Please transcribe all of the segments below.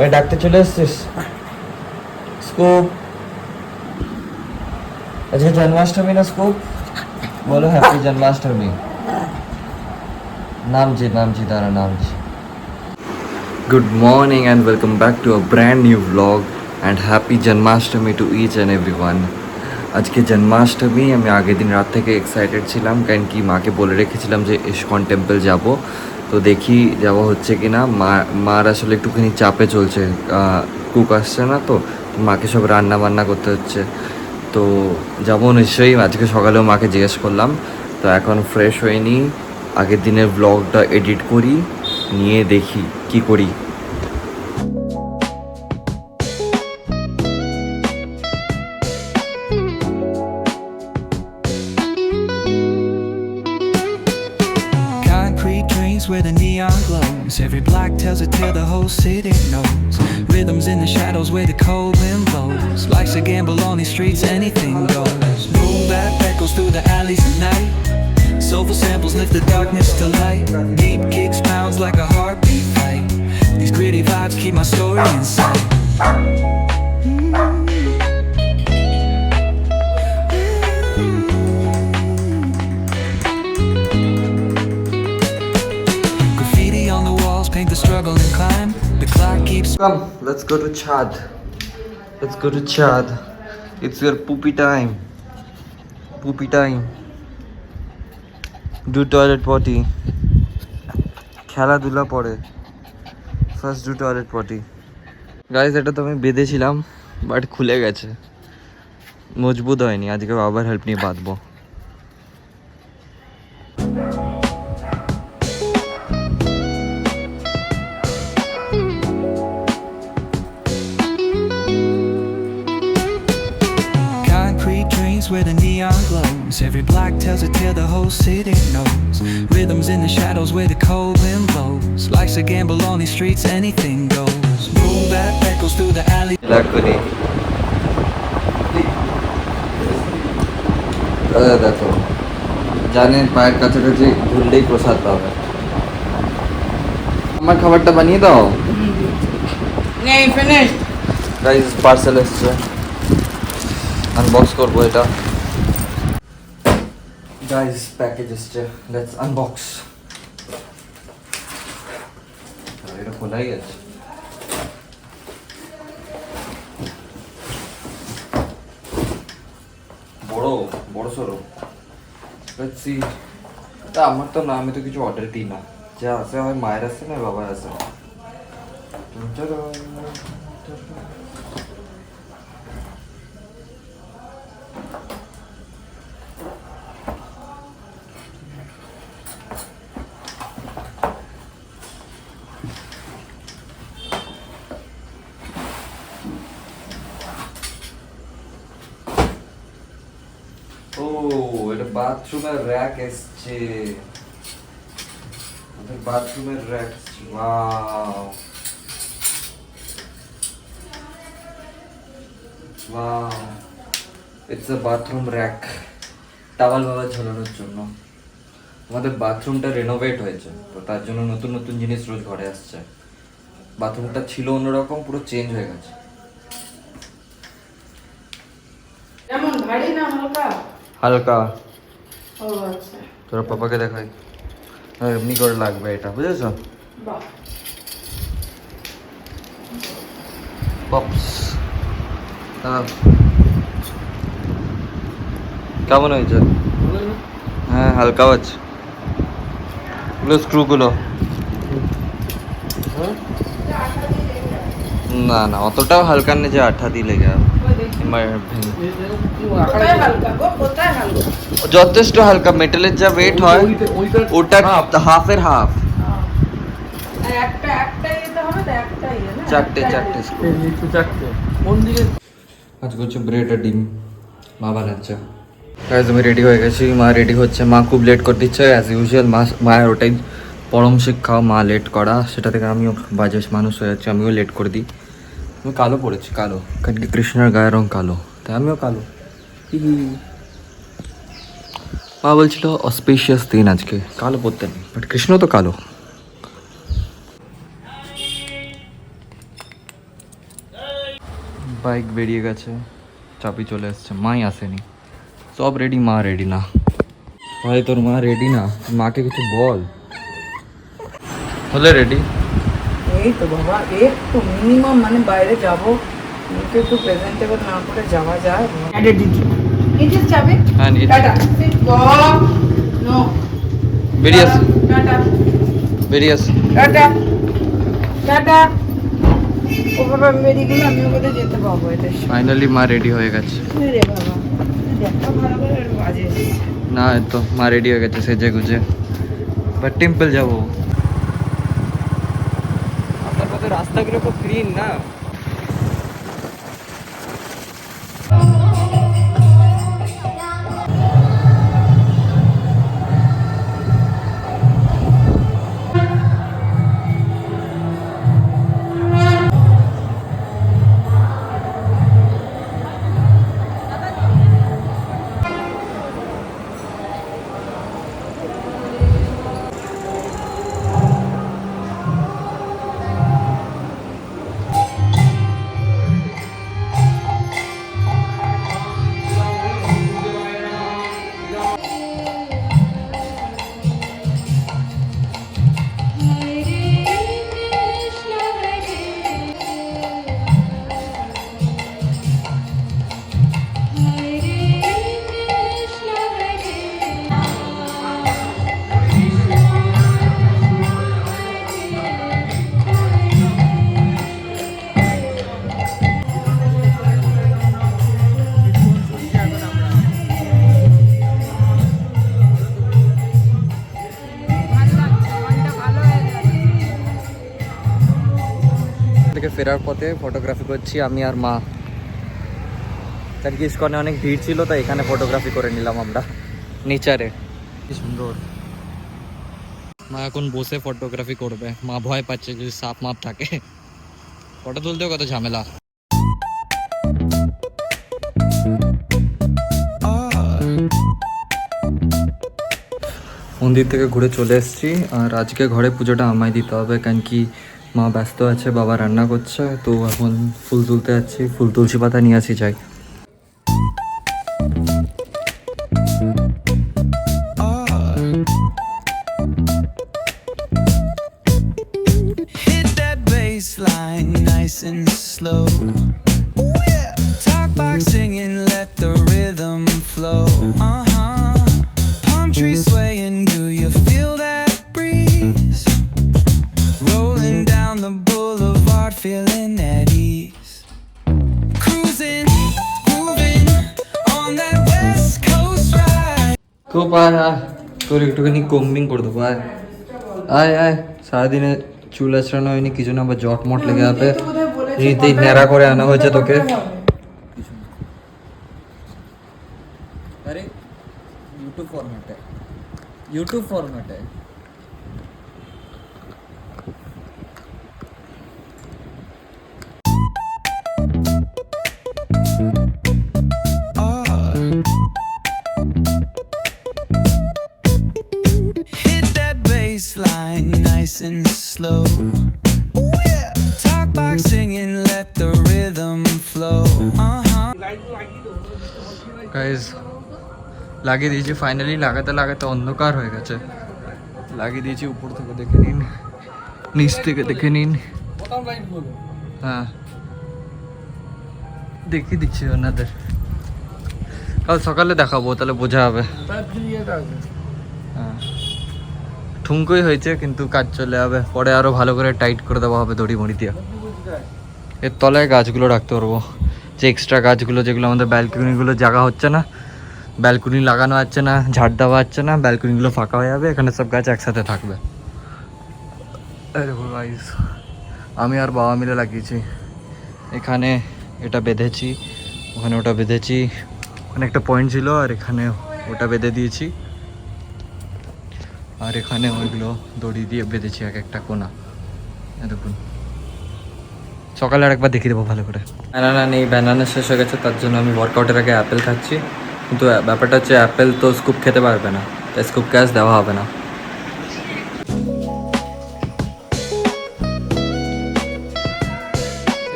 ওই ডাকতে চলে এসছিস স্কুপ আজকে জন্মাষ্টমী না স্কুপ বলো হ্যাপি জন্মাষ্টমী নামছি তারা নামছি Good morning and welcome back to a brand new vlog and happy Janmashtami to each and everyone. আজকে জন্মাষ্টমী আমি আগের দিন রাত থেকে এক্সাইটেড ছিলাম কারণ কি মাকে বলে রেখেছিলাম যে ইস্কন টেম্পল যাব তো দেখি যাওয়া হচ্ছে কি না মার আসলে একটুখানি চাপে চলছে কুক আসছে না তো মাকে সব রান্না বান্না করতে হচ্ছে তো যাবো নিশ্চয়ই আজকে সকালেও মাকে জিজ্ঞেস করলাম তো এখন ফ্রেশ হয়ে নিই আগের দিনের ব্লগটা এডিট করি নিয়ে দেখি কি করি where the neon glows. Every block tells a tale the whole city knows. Rhythms in the shadows where the cold wind blows. Life's a gamble on these streets, anything goes. Boom bap echoes through the alleys at night. Soulful samples lift the darkness to light. Deep kicks pounds like a heartbeat fight. These gritty vibes keep my story in sight. Paint the struggle and climb. The clock keeps. Come, let's go to Chad. Let's go to Chad. It's your poopy time. Poopy time. Do toilet potty. খেলাধুলা পরে first do toilet potty guys এটা তো আমি বেঁধেছিলাম but খুলে গেছে মজবুত হয়নি আজকে বাবার হেল্প নিয়ে বাঁধবো where the neon glows. Every block tells a tale the whole city knows. Rhythms in the shadows where the cold wind blows. Life's a gamble on these streets, anything goes. Boom bap echoes through the alley. দেখো জানেন পায়ের কাছাকাছি ধুললেই প্রসাদ পাবে আমার খাবারটা বানিয়ে দাও নেই ফিনিশড গাইস পার্সেল এসছে আনবক্স করবো এটা গাইস প্যাকেজ এসছে লেটস আনবক্স এটা খোলাই আছে বড় বড় সরো লেটস সি তা আমার তো না আমি তো কিছু অর্ডার দিই না যা আছে আমার মায়ের আছে না বাবার আছে চলো এটা বাথরুমের র‍্যাক এসছে এটা বাথরুমের rack wow wow it's a bathroom rack towel বাবা ঝোলানোর জন্য আমাদের বাথরুমটা রিনোভেট হয়েছে তো তার জন্য নতুন নতুন জিনিস রোজ ঘরে আসছে বাথরুমটা ছিল অন্যরকম পুরো চেঞ্জ হয়ে গেছে কেমন ভারী না হালকা হালকা ও আচ্ছা তোর পাপাকে দেখাই এমনি করে লাগবে এটা বুঝেছো বাহ পপস কেমন হয়েছে হ্যাঁ হালকা আছে এগুলো স্ক্রুগুলো না না অতটাও হালকা নেই যে আঠা দিয়ে লেগে যথেষ্ট হালকা মেটালের যা ওয়েট হয় ওটা হাফের হাফ চারটে আজকে হচ্ছে ব্রেড আর ডিম মা বানাচ্ছে গাইস আমি রেডি হয়ে গেছি মা রেডি হচ্ছে মা খুব লেট করে দিচ্ছে অ্যাজ ইউজুয়াল মায়ের ওটাই পরম শিক্ষা মা লেট করা সেটা থেকে আমিও বাজে মানুষ হয়ে যাচ্ছি আমিও লেট করে দিই আমি কালো পড়েছি কালো কারণ কি কৃষ্ণের গায়ের রং কালো তাই আমিও কালো মা বলছিল অস্পিশিয়াস দিন আজকে কালো পড়তে নেই বাট কৃষ্ণ তো কালো বাইক বেরিয়ে গেছে, চাবি চলে এসছে, মাই আসেনি, সব রেডি, মা রেডি না। ভাই তোর মা রেডি না, মাকে কিছু বল। হলে রেডি? এই তো বাবা, একটু মিনিমাম মানে বাইরে যাবো, মুখে একটু প্রেজেন্টেবল না করে যাওয়া যায়? আরে দিদি নিজের যাবে। হ্যাঁ নিয়ে টাটা নো বেরিয়ে আস, টাটা বেরিয়ে আস। Tata tata. ও বাবা বেরিয়ে গেলে আমিও কোথায় যেতে পারবো এদের সাথে? ফাইনালি মা রেডি হয়ে গেছে। রে বাবা, দেখা ভালো করে বাজে এসেছে। না এই তো মা রেডি হয়ে গেছে সেজে গুজে, বাট টেম্পল যাবো। আপনার কাছে রাস্তাগুলো খুব ক্লিন না? থেকে ফেরার পথে ফটোগ্রাফি করছি আমি আর মা, কারণ কি ইস্কনে অনেক ভিড় ছিল, তাই এখানে ফটোগ্রাফি করে নিলাম আমরা নেচারে। কি সুন্দর। মা এখন বসে ফটোগ্রাফি করবে, মা ভয় পাচ্ছে যদি সাপ মাপ থাকে, ফটো তুলতেও কত ঝামেলা। মন্দির থেকে ঘুরে চলে এসেছি, আর আজকে ঘরে পুজোটা আমায় দিতে হবে, কারণ কি মা ব্যস্ত আছে, বাবা রান্না করছে, তো এখন ফুল তুলতে যাচ্ছি, ফুল তুলসী পাতা নিয়ে আসি যাই। Hit that bass line nice and slow. Ooh, yeah. Talk box singing, let the rhythm flow. Palm trees swaying, do you feel that breeze? Rolling down the boulevard, feeling at ease. Cruising, moving on that west coast ride. খুব আয় আয়, তোর একটুখানি combing করে দেবো, আয় আয় আয়। সারাদিনে চুল আঁচড়ানো হয়নি, কিছু না, আবার জট মট লেগে যাবে, এমনিতেই ন্যাড়া করে আনা হয়েছে তোকে। আরে ইউটিউব ফরম্যাট है, यूट्यूब फॉर्मेट है। Hit that bass line nice and slow. Ooh, yeah. Talk box singing, let the rhythm flow. Guys লাগিয়ে দিয়েছি ফাইনালি, লাগাতে লাগাতে অন্ধকার হয়ে গেছে, লাগিয়ে দিয়েছি। উপর থেকে দেখে নিন, নিচ থেকে দেখে নিন। হ্যাঁ দেখিয়ে দিচ্ছি ওনাদের, কাল সকালে দেখাবো, তাহলে বোঝা হবে। হ্যাঁ ঠুমকোই হয়েছে, কিন্তু কাজ চলে যাবে, পরে আরো ভালো করে টাইট করে দেওয়া হবে দড়ি মড়ি দিয়ে। এর তলায় গাছগুলো রাখতে পারবো, যে এক্সট্রা গাছগুলো যেগুলো আমাদের ব্যালকনিগুলো জায়গা হচ্ছে না, ব্যালকনি লাগানো যাচ্ছে না, ঝাড় দেওয়া যাচ্ছে না, ব্যালকনিগুলো ফাঁকা হয়ে যাবে, এখানে সব গাছ একসাথে থাকবে। আরে গাইস, আমি আর বাবা মিলে লাগিয়েছি, এখানে এটা বেঁধেছি, ওখানে ওটা বেঁধেছি, ওখানে একটা পয়েন্ট ছিল আর এখানে ওটা বেঁধে দিয়েছি, আর এখানে ওইগুলো দড়ি দিয়ে বেঁধেছি এক একটা কোনা। দেখুন সকালে আরেকবার দেখিয়ে দেবো ভালো করে। ব্যানানা নেই, ব্যানানা শেষ হয়ে গেছে, তার জন্য আমি ওয়ার্কআউটের আগে অ্যাপেল খাচ্ছি, কিন্তু ব্যাপারটা হচ্ছে অ্যাপেল তো স্কুপ খেতে পারবে না, তাই স্কুপ ক্যাশ দেওয়া হবে না।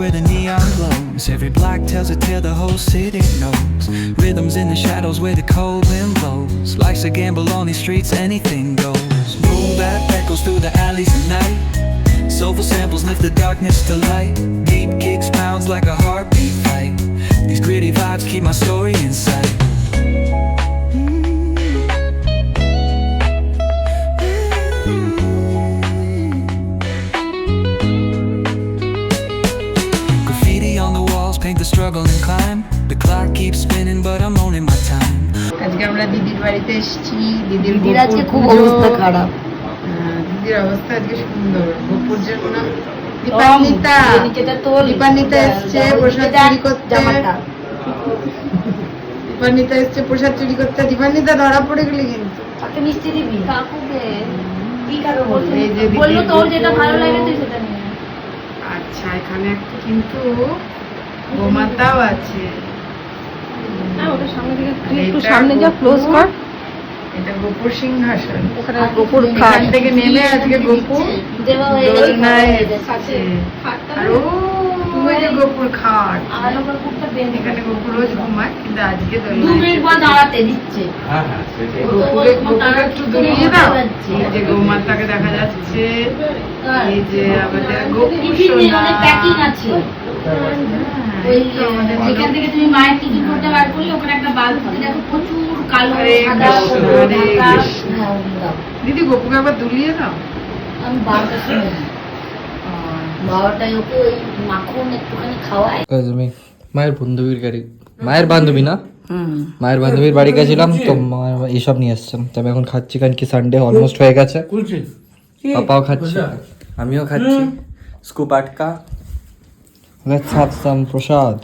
where the neon glows. Every block tells a tale the whole city knows. Rhythms in the shadows where the cold wind blows. Life's a gamble on these streets, anything goes. Boom bap echoes through the alleys at night. Soulful samples lift the darkness to light. Deep kicks pounds like a heartbeat fight. These gritty vibes keep my story in sight. Graffiti on the walls paint the struggle and climb. The clock keeps spinning but I'm owning my time. আজকে আমরা দিদির বাড়িতে এসেছি। দিদির দিদির আজকে গোপুর খুব পুজো। অবস্থা খারাপ। দিদির অবস্থা আজকে সুন্দর। গোপুর জন্য দীপান্বিতা দীপান্বিতা এসছে প্রসাদ চুরি করতে। দীপান্বিতা এসছে প্রসাদ চুরি করতে। দীপান্বিতা ধরা পড়ে গেলে কিন্তু। তাকে মিষ্টি দিবি কাকুকে কি কারো এই যে দিদি বললো তোর যেটা ভালো লাগে তুই সেটা নিয়ে আচ্ছা এখানে একটা কিন্তু গোমাতাও আছে। না ওটা সামনে দিকে আর একটু এটা সামনে যা ক্লোজ কর এটা গোপুর সিংহাসন। ওখানে গোপুর এখান থেকে নেমে আজকে গোপু দেওয়া হয়ে দোলনায় গেছে এসছে। আর ওই যে গোপুর খাট। আর ওপর কুটটা বেঁধে এখানে গোপু রোজ ঘুমায় কিন্তু আজকে 2 দোলনায় মিনিট পর দাঁড়াতে দিচ্ছে গোপুকে একটু দূরিয়ে দাও। এই যে গোমাতাকে দেখা যাচ্ছে। এই যে আমাদের গোপু টিফিনে সোনা। অনেক প্যাকিং আছে ওই যেখান থেকে তুমি মায়ের টিফিন করতে বার করলে ওখানে একটা বাল থাকে দেখো প্রচুর কালো হরে সাদা কৃষ্ণ, হরে কৃষ্ণ। হ্যাঁ ওগুলো দাও। দিদি গোপুকে আবার দুলিয়ে দাও। আমি বারোটার সময় দিই। বারোটায় ওকে ওই মাখন একটুখানি খাওয়াই তুমি মায়ের বান্ধবীর গাড়ি মায়ের বান্ধবী না মায়ের বান্ধবীর বাড়ি গেছিলাম তো এইসব নিয়ে এসছিলাম তবে এখন খাচ্ছি কারণ কি সানডে অলমোস্ট হয়ে গেছে পাপাও খাচ্ছি আমিও খাচ্ছি স্কুপ আটকা লেটস হ্যাভ সাম প্রসাদ